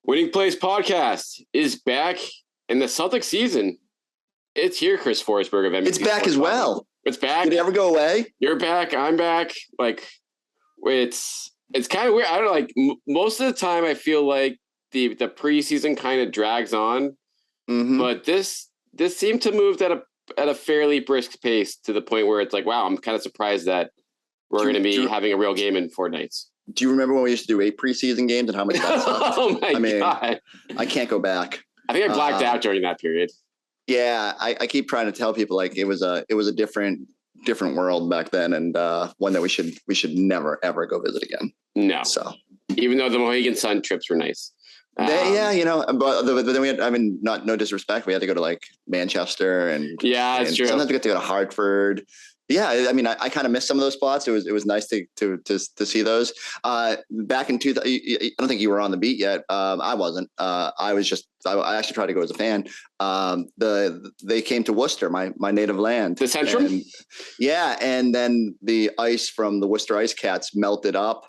Winning Plays podcast is back in the Celtics season. It's here, Chris Forsberg of NBC. It's back as well. It's back. Did it ever go away? You're back. I'm back. Like, it's kind of weird. I don't know. Like, most of the time, I feel like the preseason kind of drags on, but this seemed to move at a fairly brisk pace to the point where it's like, wow, I'm kind of surprised that we're going to be having a real game in 4 nights. Do you remember when we used to do 8 preseason games and how much that sucked? Oh my God. I can't go back. I think I blacked out during that period. Yeah, I keep trying to tell people like it was a different world back then, and one that we should never ever go visit again. No. So even though the Mohegan Sun trips were nice. But then we had, no disrespect, we had to go to like Manchester and that's true. Sometimes we get to go to Hartford. Yeah, I mean, I kind of missed some of those spots. It was nice to see those. Back in I don't think you were on the beat yet. I wasn't. I actually tried to go as a fan. They came to Worcester, my native land. The Centrum? And then the ice from the Worcester Ice Cats melted up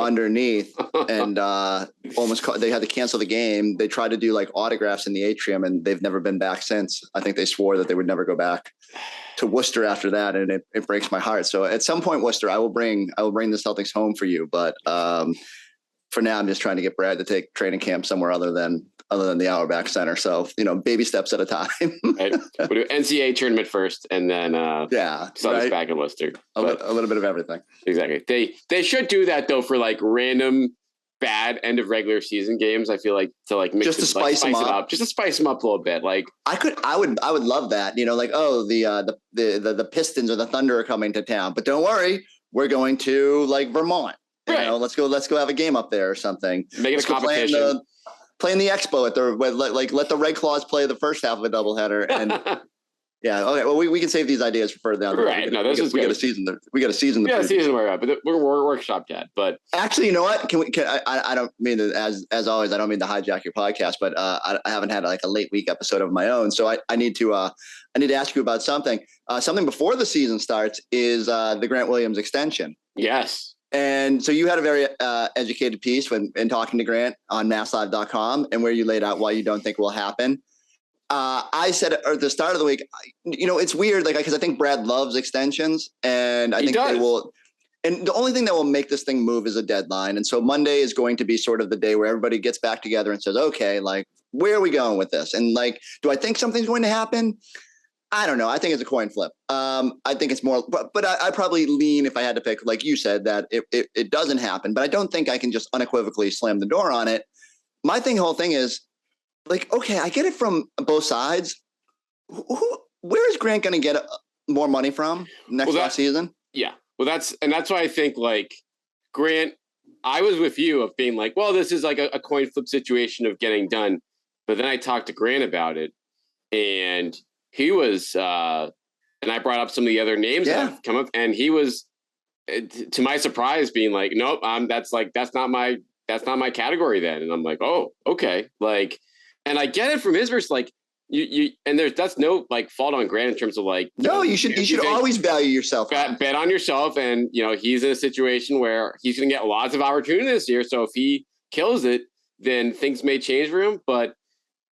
underneath and they had to cancel the game. They tried to do like autographs in the atrium and they've never been back since. I think they swore that they would never go back to Worcester after that, and it breaks my heart. So at some point, Worcester, I will bring the Celtics home for you. But for now, I'm just trying to get Brad to take training camp somewhere other than the Auerbach Center. So baby steps at a time. Right. We'll do NCAA tournament first, and then Celtics back in Worcester. A little bit of everything. Exactly. They should do that though for like random bad end of regular season games. I feel like to like mix just to spice them up, just to spice them up a little bit. Like I would love that. Like, oh, the Pistons or the Thunder are coming to town, but don't worry, we're going to like Vermont. Right. Let's go have a game up there or something. Make it a competition. Playing the Expo at let the Red Claws play the first half of a doubleheader and. Yeah. Okay. Well, we can save these ideas for further down. Right. We got a season. We got a season. Yeah, season where we're at, but we're workshopped yet. But actually, you know what? I don't mean to, as always. I don't mean to hijack your podcast, but I haven't had like a late week episode of my own, so I need to ask you about something. Something before the season starts is the Grant Williams extension. Yes. And so you had a very educated piece when talking to Grant on MassLive.com, and where you laid out why you don't think will happen. I said at the start of the week, it's weird, like, because I think Brad loves extensions, and I think they will. And the only thing that will make this thing move is a deadline. And so Monday is going to be sort of the day where everybody gets back together and says, okay, like, where are we going with this? And like, do I think something's going to happen? I don't know. I think it's a coin flip. I think it's more, but I probably lean, if I had to pick, like you said, that it doesn't happen. But I don't think I can just unequivocally slam the door on it. My whole thing is, like, okay, I get it from both sides. Where is Grant going to get more money from next season? Yeah. Well, that's why I think like Grant, I was with you of being like, well, this is like a coin flip situation of getting done. But then I talked to Grant about it, and he was, and I brought up some of the other names that have come up, and he was, to my surprise, being like, nope, that's not my category then. And I'm like, oh, okay. Like, and I get it from his verse, like you, and that's no like fault on Grant in terms of like, no, you should always value yourself. Bet on yourself. And, he's in a situation where he's going to get lots of opportunity this year. So if he kills it, then things may change for him. But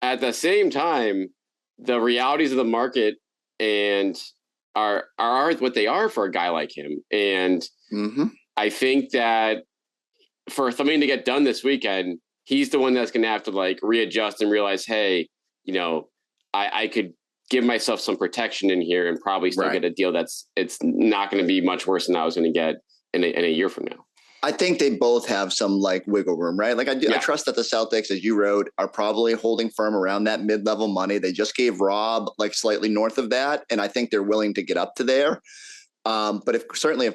at the same time, the realities of the market and are what they are for a guy like him. And I think that for something to get done this weekend, he's the one that's going to have to like readjust and realize, hey, I could give myself some protection in here and probably still get a deal it's not going to be much worse than I was going to get in a year from now. I think they both have some like wiggle room, right? Like I trust that the Celtics, as you wrote, are probably holding firm around that mid-level money. They just gave Robb like slightly north of that, and I think they're willing to get up to there. But if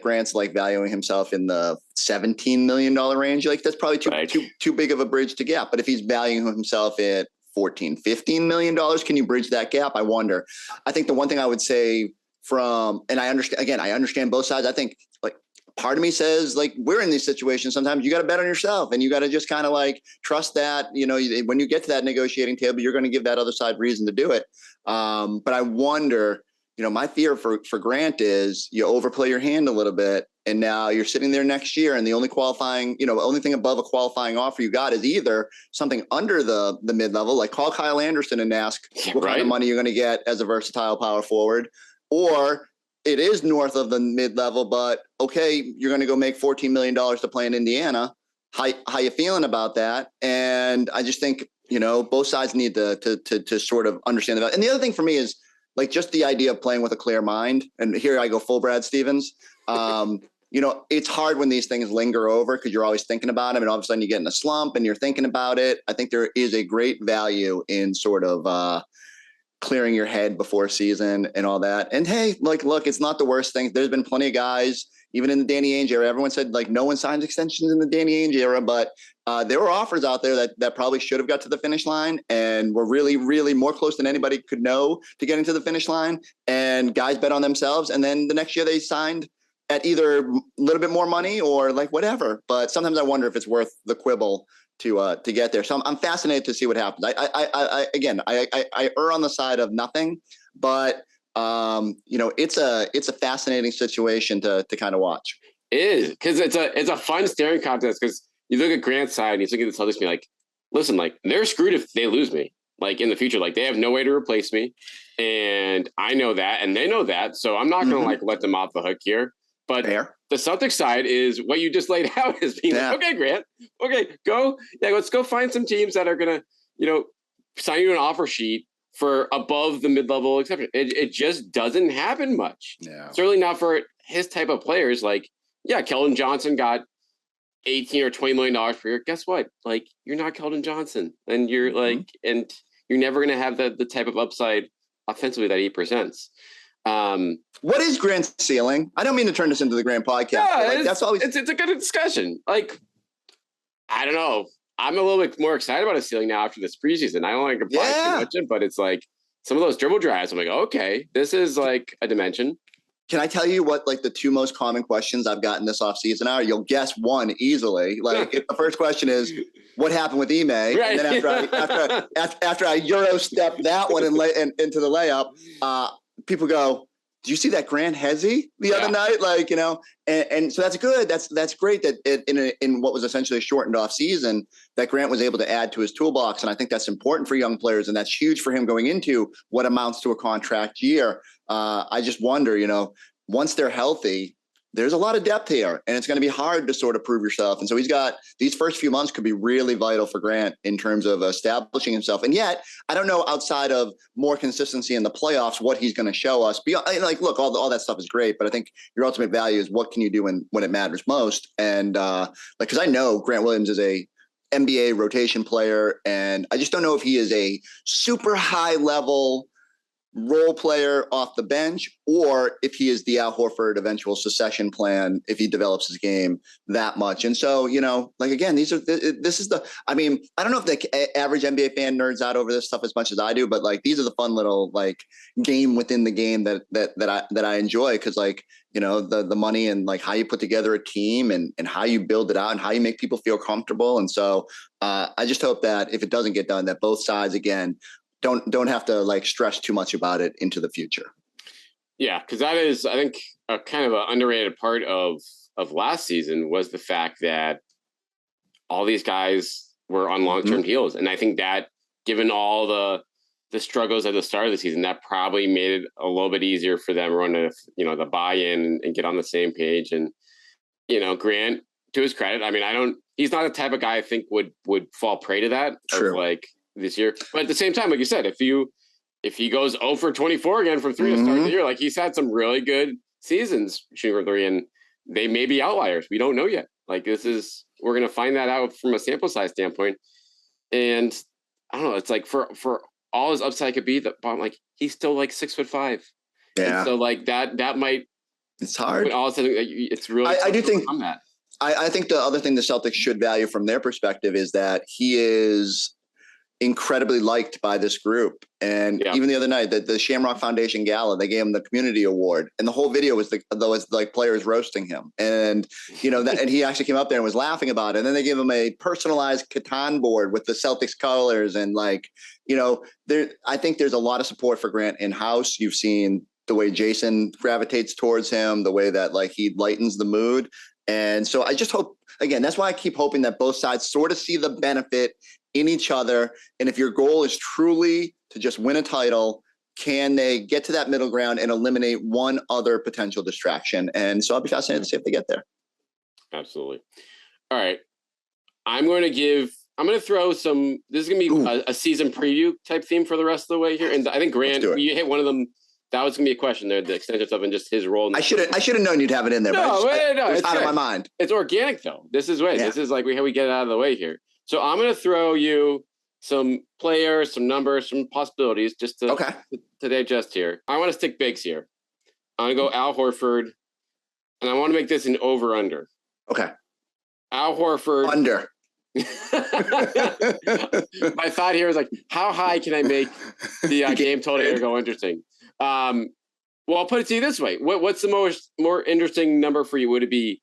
Grant's like valuing himself in the $17 million range, like that's probably too big of a bridge to gap. But if he's valuing himself at $14-15 million, can you bridge that gap? I wonder. I think the one thing I would say and I understand both sides. I think like part of me says like we're in these situations. Sometimes you got to bet on yourself, and you got to just kind of like trust that, when you get to that negotiating table, you're going to give that other side reason to do it. But I wonder my fear for Grant is you overplay your hand a little bit, and now you're sitting there next year, and the only only thing above a qualifying offer you got is either something under the mid-level, like call Kyle Anderson and ask what kind of money you're going to get as a versatile power forward, or it is north of the mid-level, but okay, you're going to go make $14 million to play in Indiana. How you feeling about that? And I just think, both sides need to sort of understand that. And the other thing for me is, like, just the idea of playing with a clear mind. And here I go full Brad Stevens. It's hard when these things linger over because you're always thinking about them, and all of a sudden you get in a slump and you're thinking about it. I think there is a great value in sort of clearing your head before season and all that. And hey, like, look, it's not the worst thing. There's been plenty of guys, even in the Danny Ainge era. Everyone said, like, no one signs extensions in the Danny Ainge era, but there were offers out there that probably should have got to the finish line and were really, really more close than anybody could know to getting to the finish line. And guys bet on themselves. And then the next year they signed at either a little bit more money or like whatever. But sometimes I wonder if it's worth the quibble to get there. So I'm fascinated to see what happens. I err on the side of nothing, but it's a fascinating situation to kind of watch. It is, because it's a fun staring contest, because you look at Grant's side and you look at the Celtics, be like, listen, like, they're screwed if they lose me, like, in the future. Like, they have no way to replace me, and I know that, and they know that, so I'm not going to like let them off the hook here. But the Celtics side is what you just laid out, as being like, okay, Grant, okay, let's go find some teams that are going to, sign you an offer sheet for above the mid-level exception. It just doesn't happen much. Yeah. Certainly not for his type of players. Like, yeah, Keldon Johnson got $18 or $20 million per year. Guess what? Like, you're not Keldon Johnson, and you're like, and you're never going to have the type of upside offensively that he presents. What is Grant's ceiling? I don't mean to turn this into the Grant podcast. Yeah, that's always it's a good discussion. Like, I don't know. I'm a little bit more excited about his ceiling now after this preseason. I don't want to comply too much, but it's like some of those dribble drives. I'm like, okay, this is like a dimension. Can I tell you what, like, the two most common questions I've gotten this offseason are? You'll guess one easily. Like, the first question is, what happened with Ime? Right. And then after I Euro step that one into the layup, people go, "Do you see that Grant Hezzy the other night?" Like, and so that's good. That's great that in what was essentially a shortened off season, that Grant was able to add to his toolbox. And I think that's important for young players, and that's huge for him going into what amounts to a contract year. I just wonder, once they're healthy, there's a lot of depth here, and it's going to be hard to sort of prove yourself. And so he's got these first few months could be really vital for Grant in terms of establishing himself. And yet, I don't know, outside of more consistency in the playoffs, what he's going to show us. Beyond, like, look, all that stuff is great, but I think your ultimate value is what can you do when it matters most. And because I know Grant Williams is a NBA rotation player, and I just don't know if he is a super high level role player off the bench, or if he is the Al Horford eventual succession plan, if he develops his game that much. And so, like, again, I don't know if the average NBA fan nerds out over this stuff as much as I do, but like, these are the fun little, like, game within the game that I enjoy. Cause, like, the money and like how you put together a team and how you build it out and how you make people feel comfortable. And so I just hope that if it doesn't get done, that both sides, again, don't have to like stress too much about it into the future. Yeah, because that is, I think, a kind of an underrated part of last season was the fact that all these guys were on long-term deals. And I think that, given all the struggles at the start of the season, that probably made it a little bit easier for them to, the buy-in and get on the same page. And, Grant, to his credit, I mean, he's not the type of guy I think would fall prey to that. Sure. Of like this year. But at the same time, like you said, if he goes 0 for 24 again from 3 to start the year, like, he's had some really good seasons shooting for 3, and they may be outliers. We don't know yet. Like, we're going to find that out from a sample size standpoint. And I don't know, it's like for all his upside could be, that like, he's still like 6'5". Yeah. And so like that might, it's hard. All of a sudden, it's really, I do think that. I think the other thing the Celtics should value from their perspective is that he is incredibly liked by this group. And even the other night, the Shamrock Foundation Gala, they gave him the community award, and the whole video was like players roasting him. And, and he actually came up there and was laughing about it. And then they gave him a personalized Catan board with the Celtics colors. And like, I think there's a lot of support for Grant in-house. You've seen the way Jason gravitates towards him, the way that like he lightens the mood. And so I just hope, again, that's why I keep hoping that both sides sort of see the benefit in each other. And if your goal is truly to just win a title, can they get to that middle ground and eliminate one other potential distraction? And so I'll be fascinated to see if they get there. Absolutely. All right. I'm going to throw some, this is going to be a season preview type theme for the rest of the way here. And I think Grant, you hit one of them. That was going to be a question there, the extension stuff and just his role. I should have known you'd have it in there. No, it was out of my mind. It's organic though. This is way. Yeah. This is like how we get it out of the way here. So I'm going to throw you some players, some numbers, some possibilities just to digest here. I want to stick bigs here. I'm going to go Al Horford, and I want to make this an over-under. Okay. Al Horford. Under. My thought here is like, how high can I make the game total here go interesting? Well, I'll put it to you this way. What's the more interesting number for you? Would it be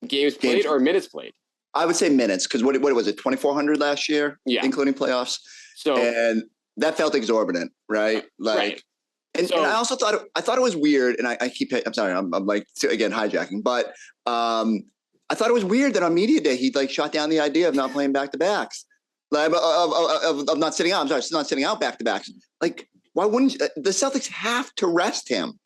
games played or minutes played? I would say minutes, because what was it, 2,400 last year, including playoffs? So, and that felt exorbitant, right? Like, right. And I also thought it was weird, and I'm sorry, I'm like again hijacking, but I thought it was weird that on media day he like shot down the idea of not playing back to backs, like of not sitting out. I'm sorry, not sitting out back to backs. Like, why wouldn't the Celtics have to rest him?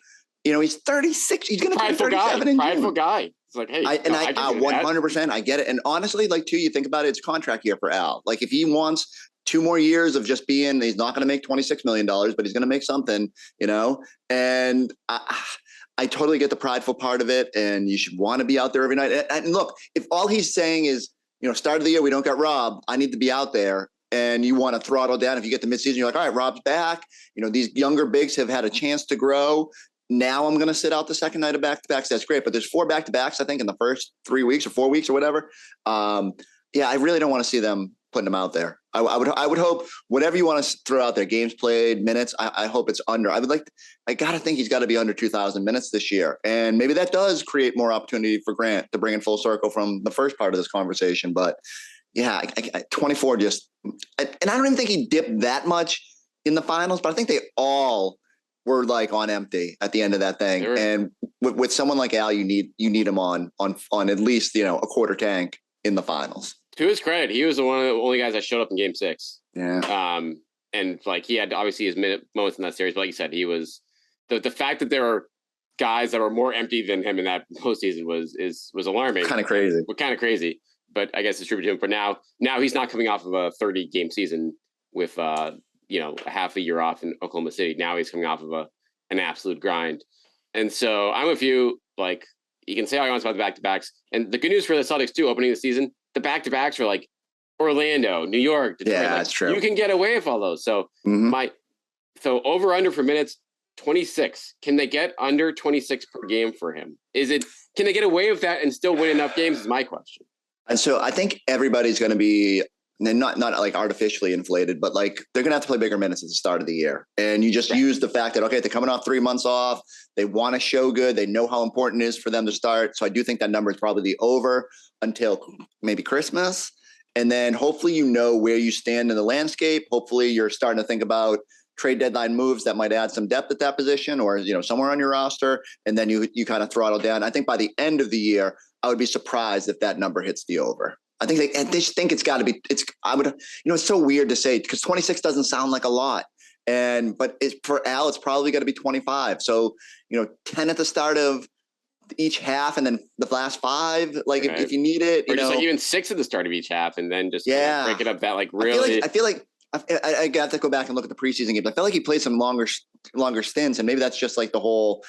You know, he's 36. He's going to turn 37 in June. Prideful guy. It's like, hey, I 100%. I get it. And honestly, like too, you think about it, it's contract year for Al. Like if he wants 2 more years of just being, he's not going to make $26 million, but he's going to make something, you know? And I totally get the prideful part of it. And you should want to be out there every night. And look, if all he's saying is, you know, start of the year, we don't got Robb, I need to be out there. And you want to throttle down. If you get the midseason, you're like, all right, Robb's back. You know, these younger bigs have had a chance to grow. Now I'm going to sit out the second night of back-to-backs. That's great. But there's 4 back-to-backs, I think, in the first 3 weeks or 4 weeks or whatever. Yeah, I really don't want to see them putting them out there. I would hope whatever you want to throw out there, games played, minutes, I hope it's under. I got to think he's got to be under 2,000 minutes this year. And maybe that does create more opportunity for Grant to bring in full circle from the first part of this conversation. But yeah, 24 just, and I don't even think he dipped that much in the finals, but I think they all were like on empty at the end of that thing. Sure. And with someone like Al, you need him on at least, you know, a quarter tank in the finals. To his credit, he was one of the only guys that showed up in Game 6. Yeah. And like he had obviously his moments in that series, but like you said, he was the fact that there are guys that were more empty than him in that postseason was alarming. Kind of crazy. Kind of crazy. But I guess it's tribute to him. But now he's not coming off of a 30-game season with you know, a half a year off in Oklahoma City. Now he's coming off of an absolute grind. And so I'm with you. Like, you can say all you want about the back-to-backs. And the good news for the Celtics too, opening the season, the back-to-backs are like Orlando, New York, Detroit. Yeah, that's true. You can get away with all those. So so over under for minutes, 26. Can they get under 26 per game for him? Can they get away with that and still win enough games is my question. And so I think everybody's going to be not like artificially inflated, but like they're going to have to play bigger minutes at the start of the year. And you just use the fact that, okay, they're coming off 3 months off. They want to show good. They know how important it is for them to start. So I do think that number is probably over until maybe Christmas. And then hopefully, you know, where you stand in the landscape. Hopefully you're starting to think about trade deadline moves that might add some depth at that position or, you know, somewhere on your roster. And then you kind of throttle down. I think by the end of the year, I would be surprised if that number hits the over. I think they just think it's got to be. It's so weird to say because 26 doesn't sound like a lot, but for Al, it's probably got to be 25. So 10 at the start of each half, and then the last 5. Like if you need it, or just like even 6 at the start of each half, and then just break it up that like really. I feel like I got to go back and look at the preseason games. I felt like he played some longer stints, and maybe that's just like the whole,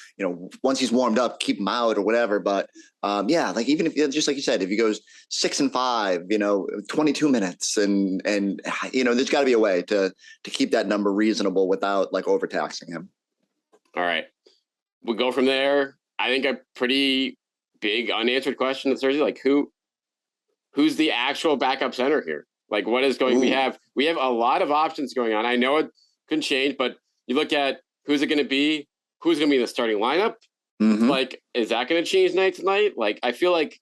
once he's warmed up, keep him out or whatever. But like even if, just like you said, if he goes 6 and 5, 22 minutes, and there's got to be a way to keep that number reasonable without like overtaxing him. All right, we'll go from there. I think a pretty big unanswered question is Thursday, like who's the actual backup center here? Like what is going? We have a lot of options going on. I know it can change, but you look at who's it going to be? Who's going to be in the starting lineup? Mm-hmm. Like, is that going to change night to night? Like, I feel like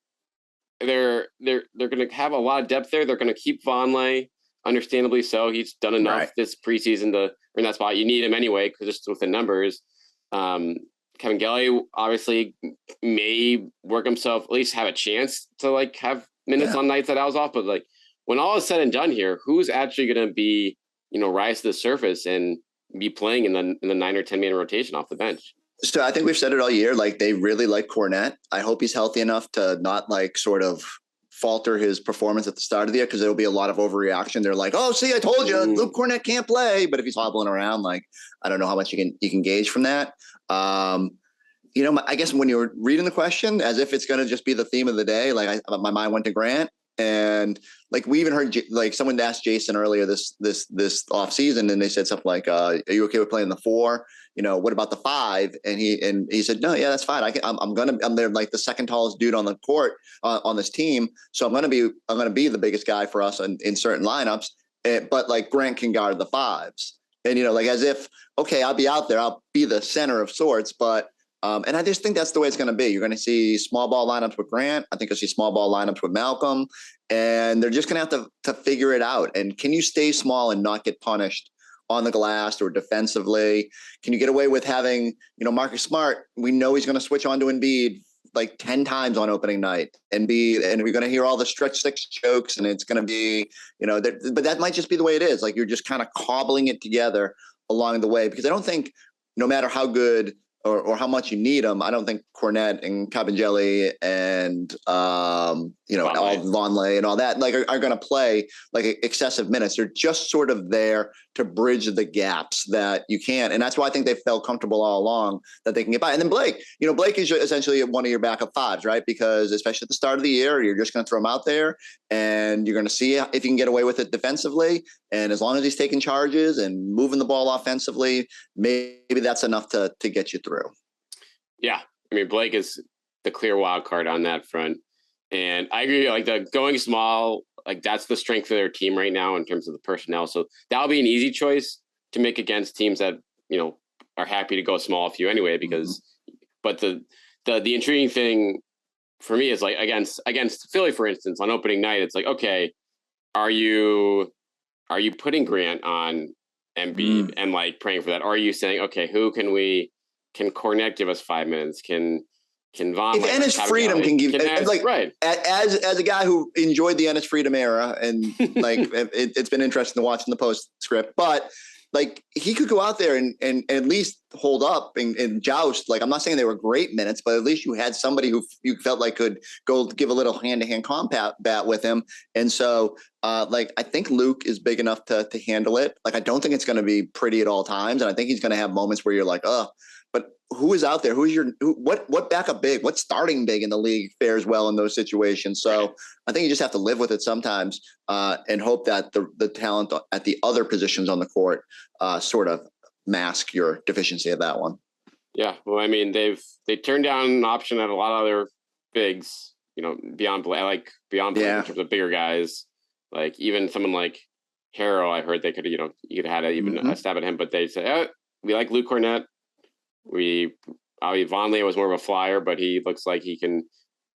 they're going to have a lot of depth there. They're going to keep Vonleh, understandably so. He's done enough this preseason to earn that spot. You need him anyway because just with the numbers. Kevin Gelly obviously may work himself, at least have a chance to like have minutes on nights that I was off. But like when all is said and done here, who's actually going to be, rise to the surface and be playing in the 9 or 10 man rotation off the bench? So I think we've said it all year. Like they really like Kornet. I hope he's healthy enough to not like sort of falter his performance at the start of the year, because there'll be a lot of overreaction. They're like, "Oh, see, I told you, Luke Kornet can't play." But if he's hobbling around, like I don't know how much you can gauge from that. I guess when you were reading the question, as if it's going to just be the theme of the day, like my mind went to Grant, and like we even heard like someone asked Jason earlier this off season, and they said something like, "Are you okay with playing the 4? What about the 5?" And he said, "No, yeah, that's fine. I'm there like the second tallest dude on the court on this team, so I'm gonna be the biggest guy for us in certain lineups. But like Grant can guard the 5s, and like as if okay, I'll be out there, I'll be the center of sorts, but." And I just think that's the way it's going to be. You're going to see small ball lineups with Grant. I think you'll see small ball lineups with Malcolm, and they're just going to have to figure it out. And can you stay small and not get punished on the glass or defensively? Can you get away with having, Marcus Smart? We know he's going to switch on to Embiid like 10 times on opening night and we're going to hear all the stretch 6 jokes, and it's going to be, but that might just be the way it is. Like you're just kind of cobbling it together along the way, because I don't think no matter how good or how much you need them, I don't think Kornet and Kabengele and all Vonleh and all that are going to play like excessive minutes. They're just sort of there to bridge the gaps that you can't, and that's why I think they felt comfortable all along that they can get by. And then Blake is essentially one of your backup 5s, right? Because especially at the start of the year, you're just going to throw him out there, and you're going to see if you can get away with it defensively. And as long as he's taking charges and moving the ball offensively, maybe that's enough to get you through. Yeah. I mean, Blake is the clear wild card on that front. And I agree, like the going small, like that's the strength of their team right now in terms of the personnel. So that'll be an easy choice to make against teams that, are happy to go small with you anyway, because, but the intriguing thing for me is like against Philly, for instance, on opening night, it's like, okay, are you putting Grant on Embiid and like praying for that? Or are you saying, okay, can Kornet give us 5 minutes? Can Von? If Ennis Freedom can give, right? As a guy who enjoyed the Ennis Freedom era, and like it's been interesting to watch in the postscript, but like he could go out there and at least hold up and joust. Like I'm not saying they were great minutes, but at least you had somebody who you felt like could go give a little hand-to-hand combat with him. And so I think Luke is big enough to handle it. Like I don't think it's going to be pretty at all times, and I think he's going to have moments where you're like, but who is out there? What backup big? What starting big in the league fares well in those situations? So I think you just have to live with it sometimes and hope that the talent at the other positions on the court sort of mask your deficiency of that one. Yeah, well, I mean, they turned down an option at a lot of other bigs, beyond Blake in terms of bigger guys, like even someone like Harrow. I heard they could, you could have had a stab at him, but they said, we like Luke Kornet. Vonleh was more of a flyer, but he looks like he can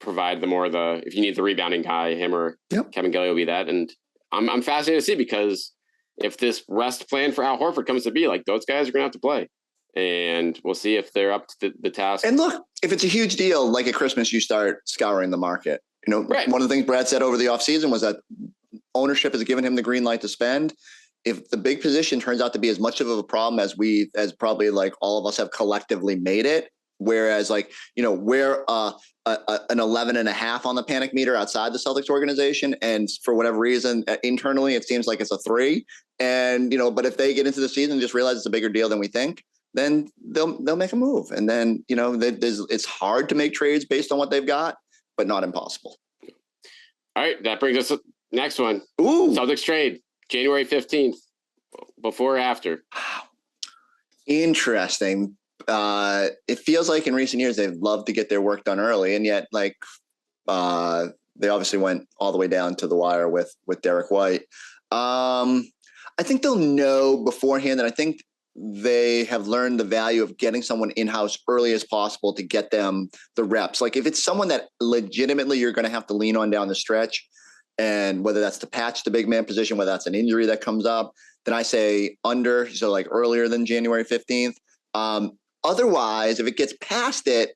provide if you need the rebounding guy, him or Kevin Gelly will be that. And I'm fascinated to see, because if this rest plan for Al Horford comes to be, like those guys are going to have to play, and we'll see if they're up to the task. And look, if it's a huge deal, like at Christmas, you start scouring the market. Right. One of the things Brad said over the offseason was that ownership has given him the green light to spend. If the big position turns out to be as much of a problem as probably like all of us have collectively made it, whereas like, we're an 11.5 on the panic meter outside the Celtics organization, and for whatever reason internally it seems like it's a 3, and but if they get into the season and just realize it's a bigger deal than we think, then they'll make a move, and then it's hard to make trades based on what they've got, but not impossible. All right, that brings us to the next one. Ooh, Celtics trade January 15th, before or after? Interesting. It feels like in recent years they've loved to get their work done early, and yet they obviously went all the way down to the wire with Derek White. I think they'll know beforehand, and I think they have learned the value of getting someone in-house early as possible to get them the reps. Like if it's someone that legitimately you're going to have to lean on down the stretch, and whether that's to patch the big man position, whether that's an injury that comes up, then I say under, so like earlier than January 15th. otherwise, if it gets past it,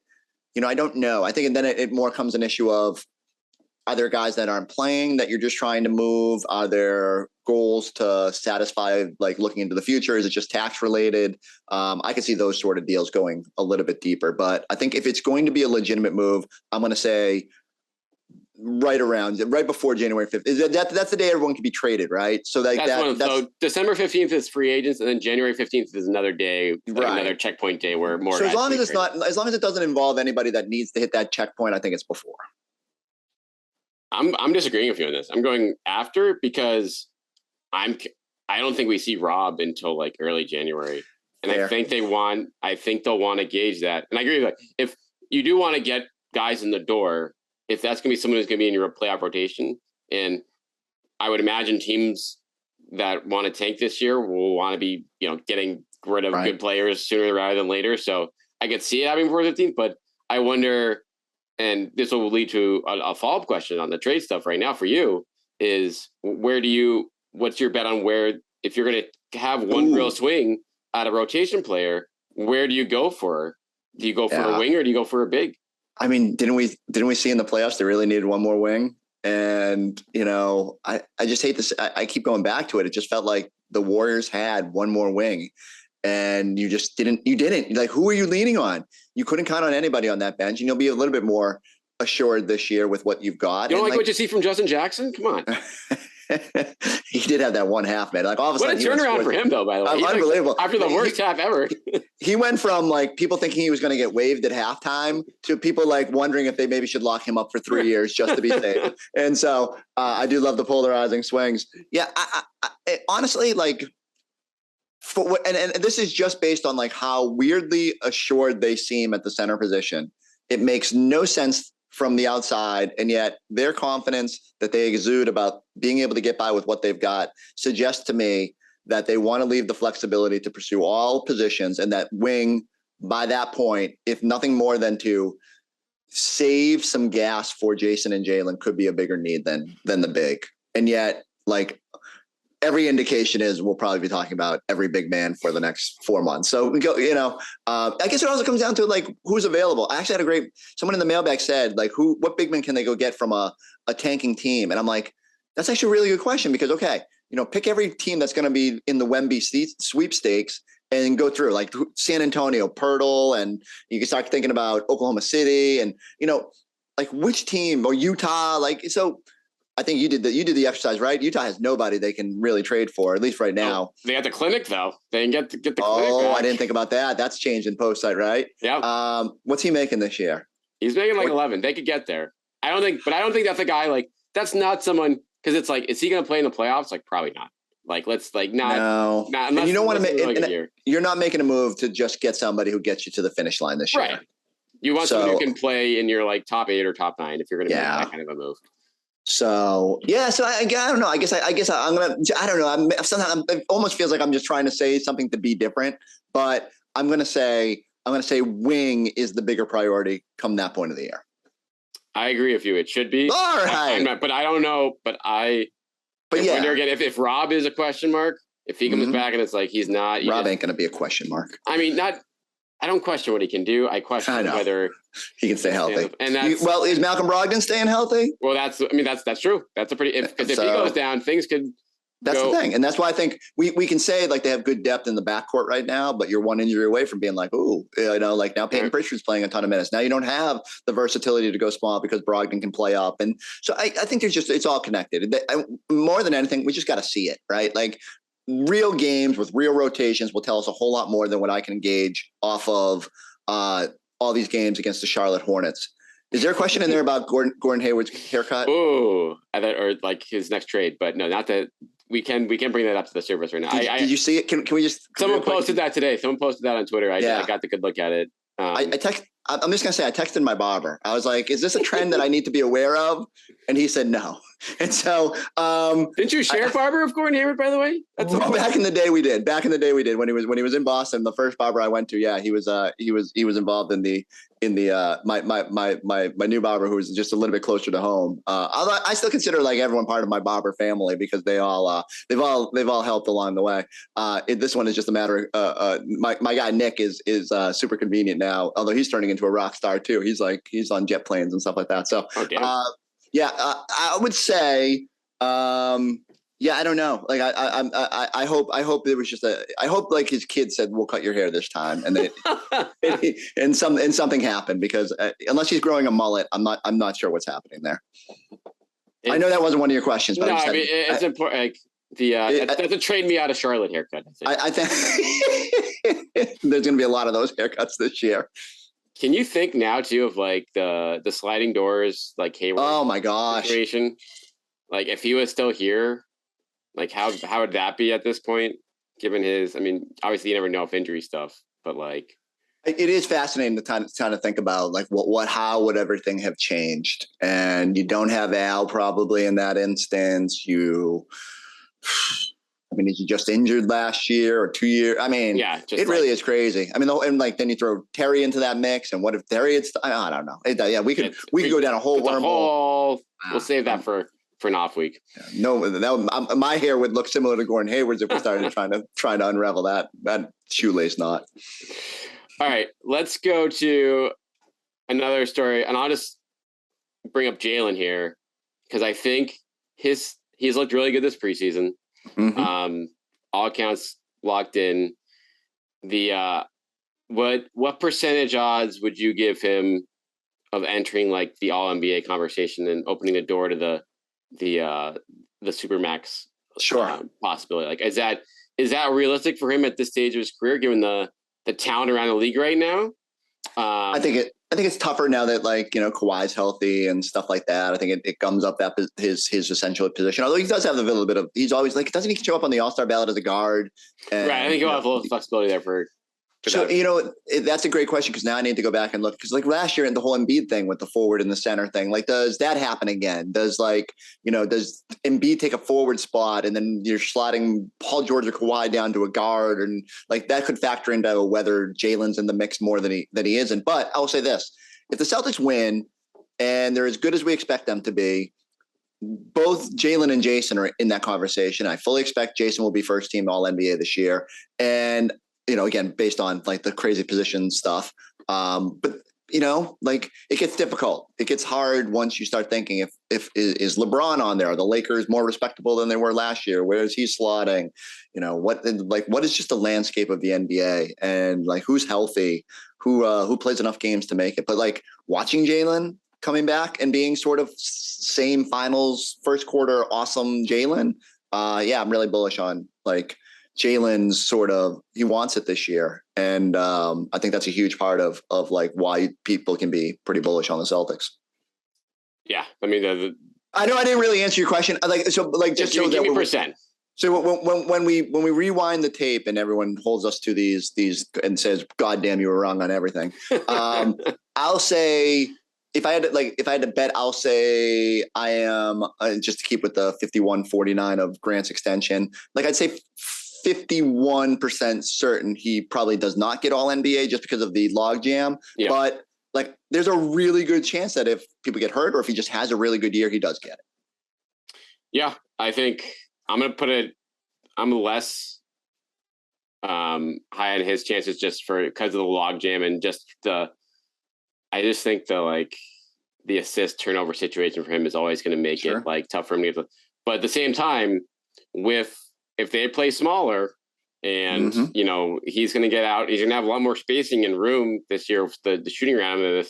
I don't know. I think and then it more comes an issue of, are there guys that aren't playing that you're just trying to move? Are there goals to satisfy, like looking into the future? Is it just tax related? I can see those sort of deals going a little bit deeper. But I think if it's going to be a legitimate move, I'm going to say right before January 5th. That's the day everyone can be traded, right? So so December 15th is free agents, and then January 15th is another day, another checkpoint day where more. So as long as it doesn't involve anybody that needs to hit that checkpoint, I think it's before. I'm disagreeing with you on this. I'm going after because I don't think we see Robb until like early January. And fair. I think they'll want to gauge that. And I agree with that. If you do want to get guys in the door, if that's going to be someone who's going to be in your playoff rotation, and I would imagine teams that want to tank this year will want to be, getting rid of good players sooner rather than later. So I could see it happening before 15th, but I wonder, and this will lead to a follow-up question on the trade stuff right now for you, is what's your bet on where, if you're going to have one real swing at a rotation player, where do you go for? Do you go for a wing or do you go for a big? I mean, didn't we see in the playoffs they really needed one more wing? And, I just hate this. I keep going back to it. It just felt like the Warriors had one more wing and you just didn't. Like, who are you leaning on? You couldn't count on anybody on that bench, and you'll be a little bit more assured this year with what you've got. You don't like what you see from Justin Jackson? Come on. He did have that one half, man. Like all of a sudden, what a turnaround for him, though. By the way, unbelievable. After the worst half ever, he went from like people thinking he was going to get waived at halftime to people like wondering if they maybe should lock him up for 3 years just to be safe. And so I do love the polarizing swings. Yeah, I honestly like. And this is just based on like how weirdly assured they seem at the center position. It makes no sense from the outside, and yet their confidence that they exude about being able to get by with what they've got suggests to me that they want to leave the flexibility to pursue all positions, and that wing by that point, if nothing more than to save some gas for Jason and Jaylen, could be a bigger need than the big. And yet, like, every indication is we'll probably be talking about every big man for the next 4 months. So we go, I guess it also comes down to like who's available. I actually had someone in the mailbag said like what big man can they go get from a tanking team? And I'm like, that's actually a really good question because, okay, pick every team that's going to be in the Wemby sweepstakes and go through like San Antonio, Pirtle, and you can start thinking about Oklahoma City and, like which team or Utah, like, so I think you did the exercise, right? Utah has nobody they can really trade for, at least right now. They got the clinic though. They can get the clinic. Oh, I didn't think about that. That's changed in post site, right? Yeah. What's he making this year? He's making like 11. They could get there. I don't think that's a guy like that's not someone because it's like, is he going to play in the playoffs? Like probably not. Like let's like not. No. Not, and you don't want to make. You're not making a move to just get somebody who gets you to the finish line this year. Right. You want someone who can play in your like top 8 or top 9 if you're going to make that kind of a move. So so I don't know. I guess I'm gonna. I don't know. Sometimes it almost feels like I'm just trying to say something to be different, but I'm gonna say wing is the bigger priority come that point of the year. I agree with you. It should be. All right. But I don't know. But yeah. Wonder again if Robb is a question mark, if he comes back and it's like he's not. Robb ain't gonna be a question mark. I mean, I don't question what he can do. I question whether he can stay healthy. And is Malcolm Brogdon staying healthy? Well, that's true. That's a pretty if he goes down, things could. That's the thing, and that's why I think we can say like they have good depth in the backcourt right now, but you're one injury away from being like, like now Peyton Pritchard's playing a ton of minutes. Now you don't have the versatility to go small because Brogdon can play up, and so I think it's all connected. More than anything, we just got to see it, right? Like. Real games with real rotations will tell us a whole lot more than what I can gauge off of all these games against the Charlotte Hornets. Is there a question in there about Gordon Hayward's haircut? Oh, or like his next trade, but no, not that we can bring that up to the surface right now. Did you see it? Can we just? Someone posted that today. Someone posted that on Twitter. I got the good look at it. I I'm just going to say, I texted my barber. I was like, is this a trend that I need to be aware of? And he said no. And so, didn't you share barber of Gordon Hayward, by the way? Back in the day we did. When he was in Boston, the first barber I went to, yeah, he was involved in my new barber, who was just a little bit closer to home. Although I still consider like everyone part of my barber family, because they've all helped along the way. This one is just a matter of my guy Nick is super convenient now, although he's turning into a rock star too. He's on jet planes and stuff like that. So I would say, yeah, I don't know. Like I hope there was just I hope like his kid said, "We'll cut your hair this time," and then something happened, because unless he's growing a mullet, I'm not sure what's happening there. I know that wasn't one of your questions, but no, I mean, it's important. Like that's a trade me out of Charlotte haircut. I think there's going to be a lot of those haircuts this year. Can you think now too of like the sliding doors, like Hayward? Oh my gosh! Situation? Like if he was still here, like how would that be at this point? Given his, I mean, obviously you never know if injury stuff, but like it is fascinating to kind of think about like how would everything have changed? And you don't have Al probably in that instance. I mean, is he just injured last year or 2 years? I mean, yeah, it really is crazy. I mean, and like then you throw Terry into that mix, and what if Terry had? I don't know. Yeah, we could go down a whole wormhole. We'll save that for an off week. No, my hair would look similar to Gordon Hayward's if we started trying to unravel that shoelace knot. All right, let's go to another story, and I'll just bring up Jaylen here because I think he's looked really good this preseason. Mm-hmm. All accounts locked in. The what percentage odds would you give him of entering like the All NBA conversation and opening the door to the Supermax possibility? Like, is that realistic for him at this stage of his career, given the talent around the league right now? I think it's tougher now that like, you know, Kawhi's healthy and stuff like that. I think it gums up that his essential position. Although he does have a little bit of, he's always like, doesn't he show up on the All-Star ballot as a guard? And, right. I think he'll have a little flexibility there for so, you know, that's a great question, because now I need to go back and look, because like last year in the whole Embiid thing with the forward and the center thing, like, does that happen again? Does like, you know, does Embiid take a forward spot and then you're sliding Paul George or Kawhi down to a guard, and like that could factor into whether Jalen's in the mix more than he isn't. But I'll say this: if the Celtics win and they're as good as we expect them to be, both Jaylen and Jason are in that conversation. I fully expect Jason will be first team All NBA this year, and you know, again, based on like the crazy position stuff. But you know, like it gets difficult. It gets hard once you start thinking if is LeBron on there? Are the Lakers more respectable than they were last year? Where is he slotting? You know, what is just the landscape of the NBA, and like who's healthy, who plays enough games to make it? But like watching Jaylen coming back and being sort of same finals first quarter awesome Jaylen. Yeah, I'm really bullish on like Jalen's sort of, he wants it this year. And I think that's a huge part of like why people can be pretty bullish on the Celtics. Yeah. I mean, I know I didn't really answer your question. Just give me percent. So when we rewind the tape and everyone holds us to these and says, God damn, you were wrong on everything. I'll say, if I had to bet, I'll say I am just to keep with the 51-49 of Grant's extension. Like I'd say 51% certain he probably does not get All NBA just because of the logjam. Yeah. But like, there's a really good chance that if people get hurt or if he just has a really good year, he does get it. Yeah, I think I'm going to put it. I'm less high on his chances just because of the logjam and just I just think the assist turnover situation for him is always going to make it like tough for him to get. But at the same time, if they play smaller and, you know, he's going to get out, he's going to have a lot more spacing and room this year with the shooting around. And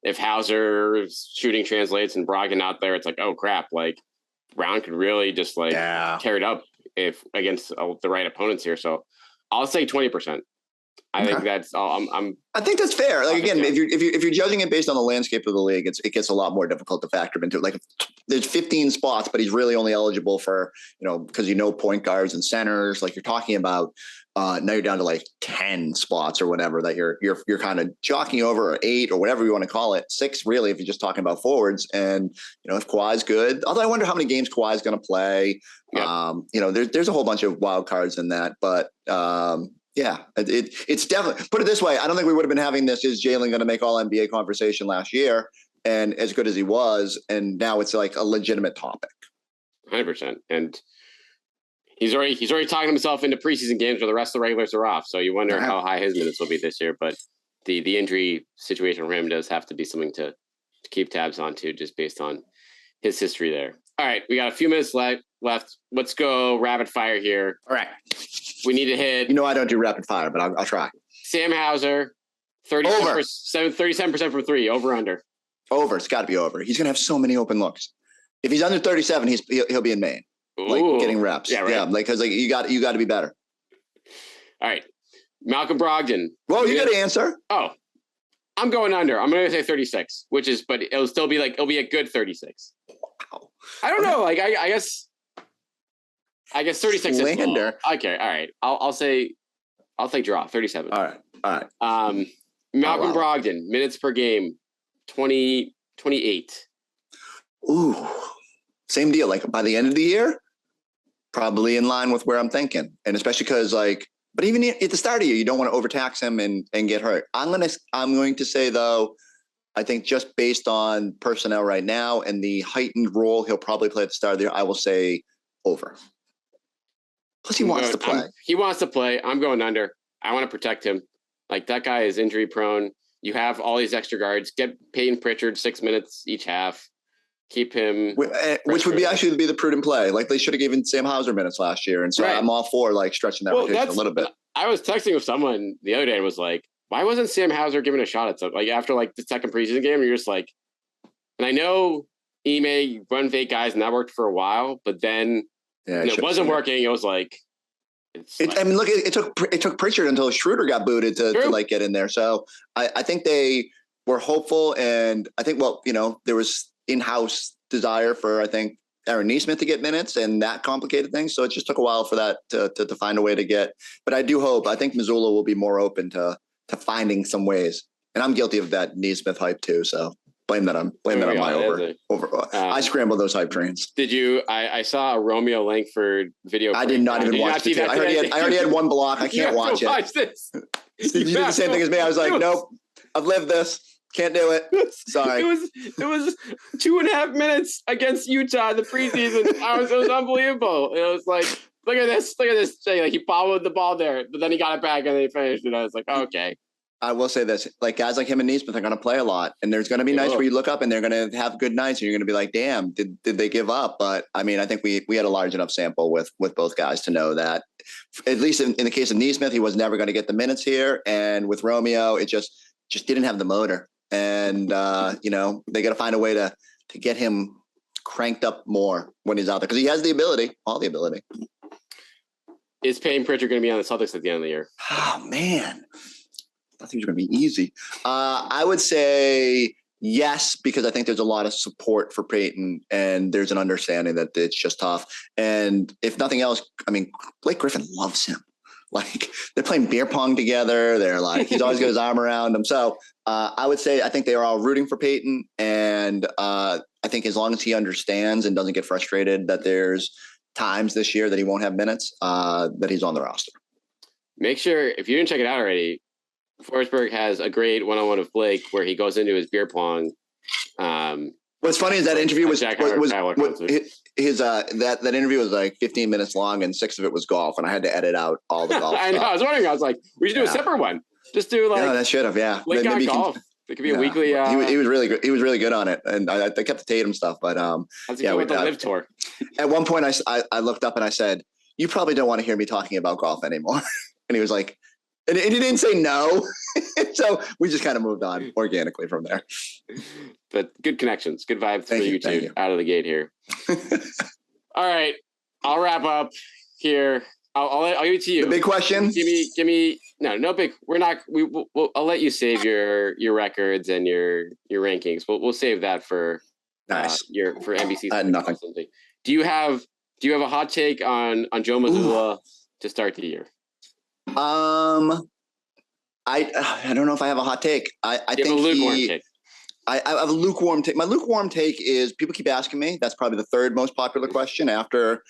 if Hauser's shooting translates and Brogdon out there, it's like, oh crap, like Brown could really just tear it up if against the right opponents here. So I'll say 20%. I think that's all. I think that's fair. Like again, if you're judging it based on the landscape of the league, it gets a lot more difficult to factor into. Like there's 15 spots, but he's really only eligible for because point guards and centers. Like you're talking about now you're down to like 10 spots or whatever that you're kind of jockeying over, or 8 or whatever you want to call it, 6 really if you're just talking about forwards. And if Kawhi's good, although I wonder how many games Kawhi's going to play. Yeah. There's a whole bunch of wild cards in that, but. Yeah, it's definitely, put it this way, I don't think we would have been having this, is Jaylen going to make all NBA conversation last year and as good as he was, and now it's like a legitimate topic. 100%. And he's already talking himself into preseason games where the rest of the regulars are off. So you wonder how high his minutes will be this year. But the injury situation for him does have to be something to keep tabs on too, just based on his history there. All right, we got a few minutes left. Let's go rapid fire here. All right. We need to hit. I don't do rapid fire, but I'll try. Sam Hauser, 37% from 3, over under. Over. It's got to be over. He's going to have so many open looks. If he's under 37, he'll be in Maine, getting reps. Yeah, right. Yeah, because you got to be better. All right, Malcolm Brogdon. Well, you got to answer. Oh, I'm going under. I'm going to say 36, but it'll still be it'll be a good 36. Wow. I don't know. Like I guess 36 is low. Okay, all right. I'll take draw 37. All right. Malcolm Brogdon, minutes per game, 28. Ooh, same deal. Like by the end of the year, probably in line with where I'm thinking, and especially because but even at the start of the year, you don't want to overtax him and get hurt. I'm going to say though, I think just based on personnel right now and the heightened role he'll probably play at the start of the year, I will say over. Plus, he wants to play. He wants to play. I'm going under. I want to protect him. Like, that guy is injury prone. You have all these extra guards. Get Peyton Pritchard 6 minutes each half. Keep him. Which would be actually the prudent play. Like, they should have given Sam Hauser minutes last year. And so I'm all for, stretching that rotation a little bit. I was texting with someone the other day and was like, why wasn't Sam Hauser given a shot at something? After, the second preseason game, you're just like, and I know Ime run fake guys, and that worked for a while, but then it wasn't working. It was like, it took Pritchard until Schroeder got booted to get in there. So I think they were hopeful, and I think there was in-house desire for Aaron Nesmith to get minutes, and that complicated things. So it just took a while for that to find a way to get. But I do hope. I think Mazzulla will be more open to finding some ways, and I'm guilty of that Nesmith hype too. So blame that on my over. I scrambled those hype trains. Did you? I saw a Romeo Langford video. I did not even watch it. I already had one block. I can't watch it. Watch this. You did the same thing as me. I was like, nope, I've lived this. Can't do it. Sorry. It was 2.5 minutes against Utah in the preseason. It was unbelievable. It was like, look at this. He followed the ball there, but then he got it back and they finished it. I was like, okay. I will say this, guys like him and Nesmith are going to play a lot, and there's going to be nights where you look up and they're going to have good nights and you're going to be like, damn, did they give up? But I mean, I think we had a large enough sample with both guys to know that, at least in the case of Nesmith, he was never going to get the minutes here. And with Romeo, it just didn't have the motor. And, they got to find a way to get him cranked up more when he's out there, because he has all the ability. Is Peyton Pritchard going to be on the Celtics at the end of the year? Oh, man. I think it's going to be easy. I would say yes, because I think there's a lot of support for Peyton, and there's an understanding that it's just tough. And if nothing else, I mean, Blake Griffin loves him. They're playing beer pong together. They're he's always got his arm around him. So I would say I think they are all rooting for Peyton. And I think as long as he understands and doesn't get frustrated that there's times this year that he won't have minutes, that he's on the roster. Make sure, if you didn't check it out already, Forsberg has a great one-on-one with Blake where he goes into his beer pong. What's funny is that interview was that interview was 15 minutes long, and 6 of it was golf, and I had to edit out all the golf. I know. I was wondering. I was like, we should do a separate one. Just do no, that should have. Yeah, maybe golf. It could be a weekly. He was really good. He was really good on it, and I kept the Tatum stuff. But with the live tour. At one point, I looked up and I said, "You probably don't want to hear me talking about golf anymore." And he was like, and he didn't say no. So we just kind of moved on organically from there. But good connections, good vibes for YouTube out of the gate here. All right, I'll wrap up here. I'll give it to you. The big question. Give me. No big. We're not. I'll let you save your records and your rankings. We'll save that for nice. For NBC. I had nothing. Do you have a hot take on Joe Mazzulla to start the year? I don't know if I have a hot take. I think have a lukewarm take. I have a lukewarm take. My lukewarm take is people keep asking me. That's probably the third most popular question after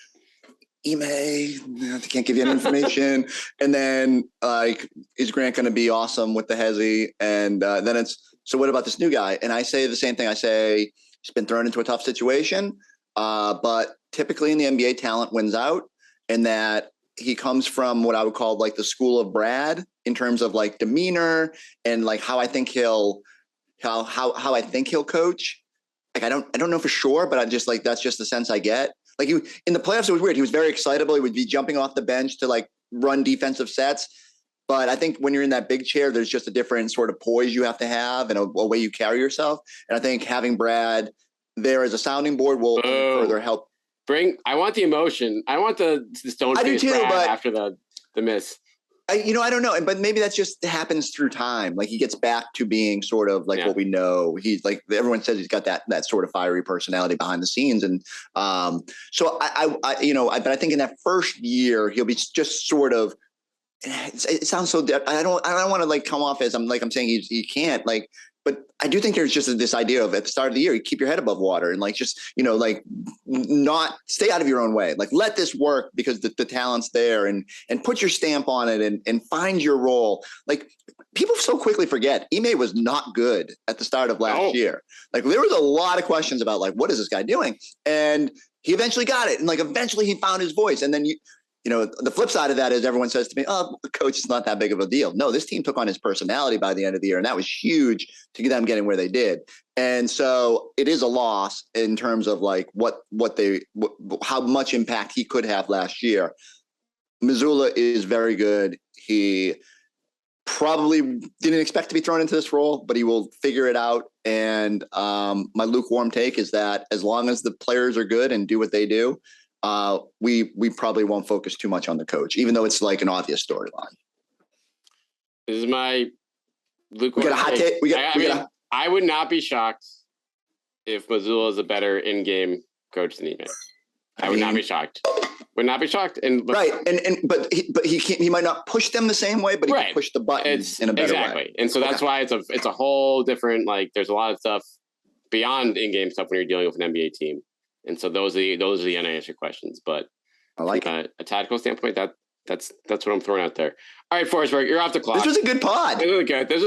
Ime. I can't give you any information. And then is Grant going to be awesome with the Hezi? And then it's, so what about this new guy? And I say the same thing. I say he's been thrown into a tough situation, but typically in the NBA, talent wins out, and that he comes from what I would call like the school of Brad in terms of like demeanor and like how I think he'll coach. Like I don't know for sure, but I just like that's just the sense I get. Like in the playoffs, it was weird. He was very excitable. He would be jumping off the bench to like run defensive sets. But I think when you're in that big chair, there's just a different sort of poise you have to have and a way you carry yourself. And I think having Brad there as a sounding board will further help. I want the emotion. I want the stone face Brad after the miss. I don't know. But maybe that just happens through time. Like he gets back to being sort of like what we know. He's like, everyone says he's got that sort of fiery personality behind the scenes. And so but I think in that first year, he'll be just sort of, it sounds so, I don't want to like come off as I'm saying he can't like, but I do think there's just this idea of at the start of the year, you keep your head above water and like, just, like not stay out of your own way. Like let this work because the talent's there and put your stamp on it and find your role. Like people so quickly forget Ime was not good at the start of last year. Like there was a lot of questions about like, what is this guy doing? And he eventually got it. And like, eventually he found his voice. And then the flip side of that is everyone says to me, oh, the coach is not that big of a deal. No, this team took on his personality by the end of the year, and that was huge to get them getting where they did. And so it is a loss in terms of like how much impact he could have last year. Mazzulla is very good. He probably didn't expect to be thrown into this role, but he will figure it out. And my lukewarm take is that as long as the players are good and do what they do, we probably won't focus too much on the coach, even though it's like an obvious storyline. This is my lukewarm. We got a hot take. I would not be shocked if Mazzulla is a better in-game coach than Ime. I would not be shocked. Would not be shocked. And right, but he can't. He might not push them the same way, but he can push the buttons in a better way. And so that's why it's a whole different. Like, there's a lot of stuff beyond in-game stuff when you're dealing with an NBA team. And so those are the unanswered questions. But I like a tactical standpoint, that's what I'm throwing out there. All right, Forsberg, you're off the clock. This was a good pod. This was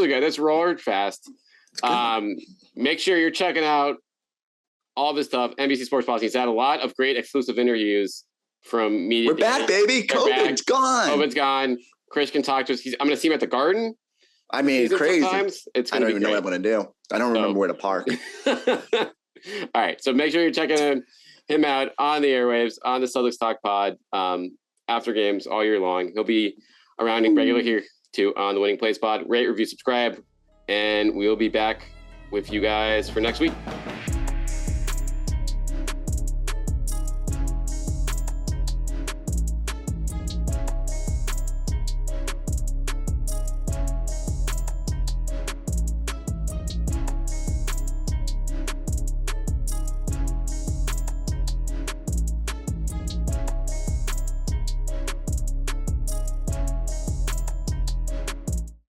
good. Let's roll fast. Make sure you're checking out all this stuff. NBC Sports Policy. He's had a lot of great exclusive interviews from media. We're back, baby. COVID's gone. Chris can talk to us. I'm going to see him at the Garden. I mean, crazy. Sometimes. I don't even know what I'm going to do. I don't remember where to park. All right, so make sure you're checking him out on the airwaves, on the Celtics Talk Pod, after games all year long. He'll be around regular here too on the Winning Plays Pod. Rate, review, subscribe, and we'll be back with you guys for next week.